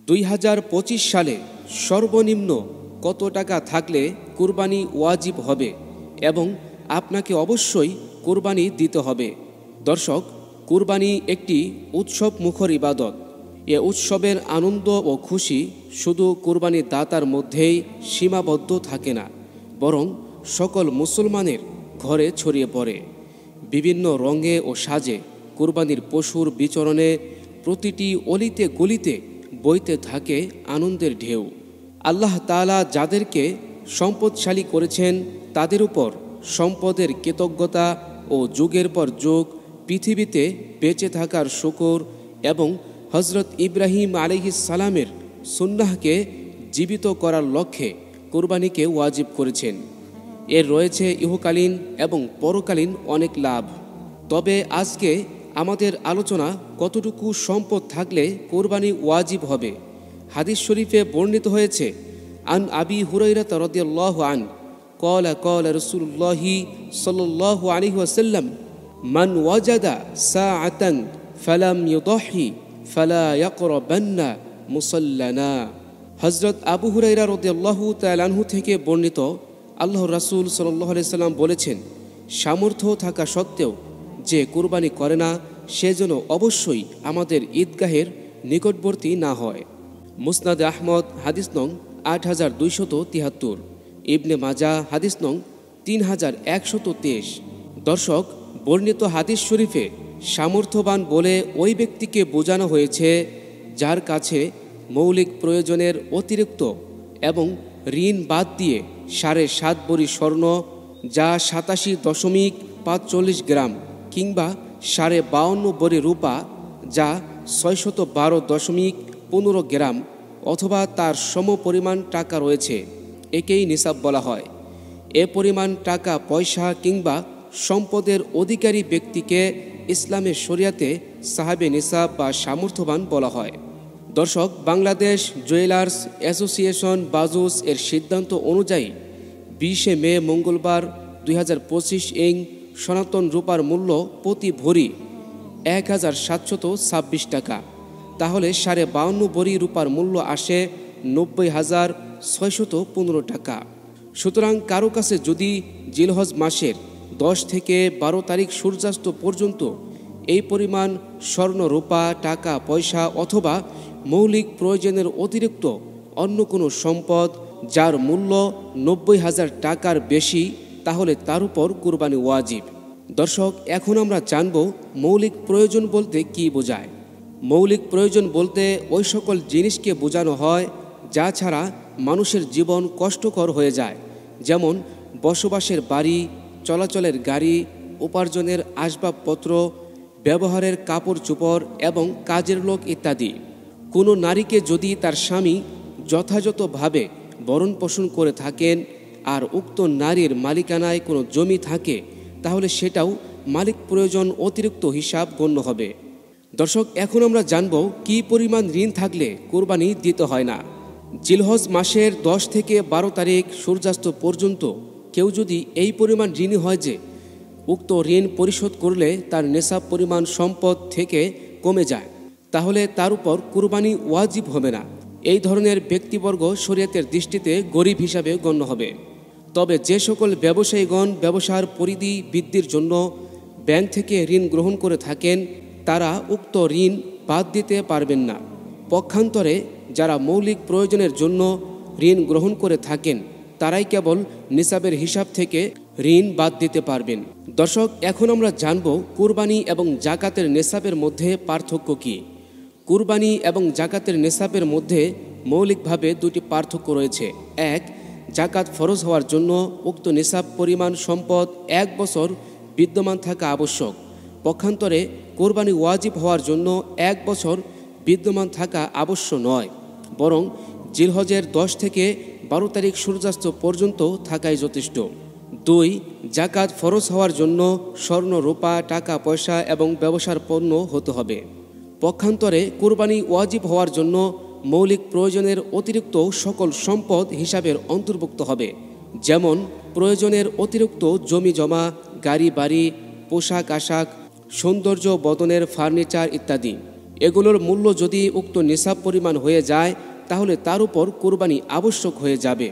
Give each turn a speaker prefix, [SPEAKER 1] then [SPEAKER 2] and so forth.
[SPEAKER 1] 2025 সালে সর্বনিম্ন কত টাকা থাকলে কুরবানি ওয়াজিব হবে এবং আপনাকে অবশ্যই কুরবানি দিতে হবে। দর্শক, কুরবানি একটি উৎসব মুখর ইবাদত। এ উৎসবের আনন্দ ও খুশি শুধু কুরবানি দাতার মধ্যেই সীমাবদ্ধ থাকে না, বরং সকল মুসলমানের ঘরে ছড়িয়ে পড়ে। বিভিন্ন রঙে ও সাজে কুরবানির পশুর বিচরণে প্রতিটি অলিতে গলিতে বইতে থাকে আনন্দের ঢেউ। আল্লাহ তাআলা যাদেরকে সম্পদশালী করেছেন তাদের উপর সম্পদের কৃতজ্ঞতা ও যুগের পর যুগ পৃথিবীতে বেঁচে থাকার শুকর এবং হজরত ইব্রাহিম আলাইহিস সালামের সুন্নাহকে জীবিত করার লক্ষ্যে কুরবানিকে ওয়াজিব করেছেন। এর রয়েছে ইহকালীন এবং পরকালীন অনেক লাভ। তবে আজকে আমাদের আলোচনা কতটুকু সম্পদ থাকলে কুরবানি ওয়াজিব হবে। হাদিস শরীফে বর্ণিত হয়েছে, আন আবি হুরায়রা রাদিয়াল্লাহু আনহু ক্বালা ক্বালা রাসূলুল্লাহি সাল্লাল্লাহু আলাইহি ওয়াসাল্লাম মান ওয়াজাদা সাআতান ফালাম ইউদহি ফালা ইয়াকরাবান্না মুসাল্লানা। হযরত আবু হুরায়রা রাদিয়াল্লাহু তাআলা আনহু থেকে বর্ণিত, আল্লাহর রাসূল সাল্লাল্লাহু আলাইহি ওয়াসাল্লাম বলেছেন, সামর্থ্য থাকা সত্ত্বেও যে কুরবানি করে না সে যেন অবশ্যই আমাদের ঈদগাহের নিকটবর্তী না হয়। মুসনাদে আহমদ হাদিস নং 8273, ইবনে মাজাহ হাদিস নং 3123। দর্শক, বর্ণিত হাদিস শরীফে সামর্থ্যবান বলে ওই ব্যক্তিকে বোঝানো হয়েছে যার কাছে মৌলিক প্রয়োজনের অতিরিক্ত এবং ঋণ বাদ দিয়ে 7.5 ভরি স্বর্ণ, যা 87.45 গ্রাম, কিংবা 52.5 ভরি রূপা, যা 612.15 গ্রাম, অথবা তার সমপরিমাণ টাকা রয়েছে, একেই নিসাব বলা হয়। এ পরিমাণ টাকা পয়সা কিংবা সম্পদের অধিকারী ব্যক্তিকে ইসলামের শরিয়াতে সাহাবে নিসাব বা সামর্থ্যবান বলা হয়। দর্শক, বাংলাদেশ জুয়েলার্স অ্যাসোসিয়েশন বাজুস এর সিদ্ধান্ত অনুযায়ী 20 মে মঙ্গলবার 2025 সনাতন রূপার মূল্য প্রতি ভরি 1726 টাকা। তাহলে 52.5 ভরি রূপার মূল্য আসে 90,615 টাকা। সুতরাং কারো কাছে যদি জিলহজ মাসের 10 থেকে 12 তারিখ সূর্যাস্ত পর্যন্ত এই পরিমাণ স্বর্ণ, রূপা, টাকা পয়সা অথবা মৌলিক প্রয়োজনের অতিরিক্ত অন্য কোনো সম্পদ যার মূল্য 90,000 টাকার বেশি, তাহলে তার উপর কুরবানি ওয়াজিব। দর্শক, এখন আমরা জানব মৌলিক প্রয়োজন বলতে কি বোঝায়। মৌলিক প্রয়োজন বলতে ওই সকল জিনিসকে বোঝানো হয় যা ছাড়া মানুষের জীবন কষ্টকর হয়ে যায়, যেমন বসবাসের বাড়ি, চলাচলের গাড়ি, উপার্জনের আসবাবপত্র, ব্যবহারের কাপড় চোপড় এবং কাজের লোক ইত্যাদি। কোনো নারীকে যদি তার স্বামী যথাযথভাবে ভরণ পোষণ করে থাকেন আর উক্ত নারীর মালিকানায় কোনো জমি থাকে, তাহলে সেটাও মালিক প্রয়োজন অতিরিক্ত হিসাব গণ্য হবে। দর্শক, এখন আমরা জানব কি পরিমাণ ঋণ থাকলে কুরবানি দিতে হয় না। জিলহজ মাসের 10 থেকে 12 তারিখ সূর্যাস্ত পর্যন্ত কেউ যদি এই পরিমাণ ঋণী হয় যে উক্ত ঋণ পরিশোধ করলে তার নেশাব পরিমাণ সম্পদ থেকে কমে যায়, তাহলে তার উপর কুরবানি ওয়াজিব হবে না। এই ধরনের ব্যক্তিবর্গ শরীয়তের দৃষ্টিতে গরিব হিসাবে গণ্য হবে। তবে যে সকল ব্যবসায়ীগণ ব্যবসার পরিধি বৃদ্ধির জন্য ব্যাংক থেকে ঋণ গ্রহণ করে থাকেন, তারা উক্ত ঋণ বাদ দিতে পারবেন না। পক্ষান্তরে যারা মৌলিক প্রয়োজনের জন্য ঋণ গ্রহণ করে থাকেন, তারাই কেবল নিসাবের হিসাব থেকে ঋণ বাদ দিতে পারবেন। দর্শক, এখন আমরা জানব কুরবানি এবং জাকাতের নেসাবের মধ্যে পার্থক্য কী। কুরবানি এবং জাকাতের নেসাবের মধ্যে মৌলিকভাবে দুটি পার্থক্য রয়েছে। এক, জাকাত ফরজ হওয়ার জন্য উক্ত নেসাব পরিমাণ সম্পদ 1 বছর বিদ্যমান থাকা আবশ্যক। পক্ষান্তরে কুরবানি ওয়াজিব হওয়ার জন্য 1 বছর বিদ্যমান থাকা আবশ্যক নয়, বরং জিলহজের 10 থেকে 12 তারিখ সূর্যাস্ত পর্যন্ত থাকাই যথেষ্ট। 2, জাকাত ফরজ হওয়ার জন্য স্বর্ণ, রূপা, টাকা পয়সা এবং ব্যবসার পণ্য হতে হবে। পক্ষান্তরে কুরবানি ওয়াজিব হওয়ার জন্য মৌলিক প্রয়োজনের অতিরিক্ত সকল সম্পদ হিসাবের অন্তর্ভুক্ত হবে, যেমন প্রয়োজনের অতিরিক্ত জমি জমা, গাড়ি বাড়ি, পোশাক আশাক, সৌন্দর্য বদনের ফার্নিচার ইত্যাদি। এগুলোর মূল্য যদি উক্ত নিসাব পরিমাণ হয়ে যায় তাহলে তার উপর কোরবানি আবশ্যক হয়ে যাবে।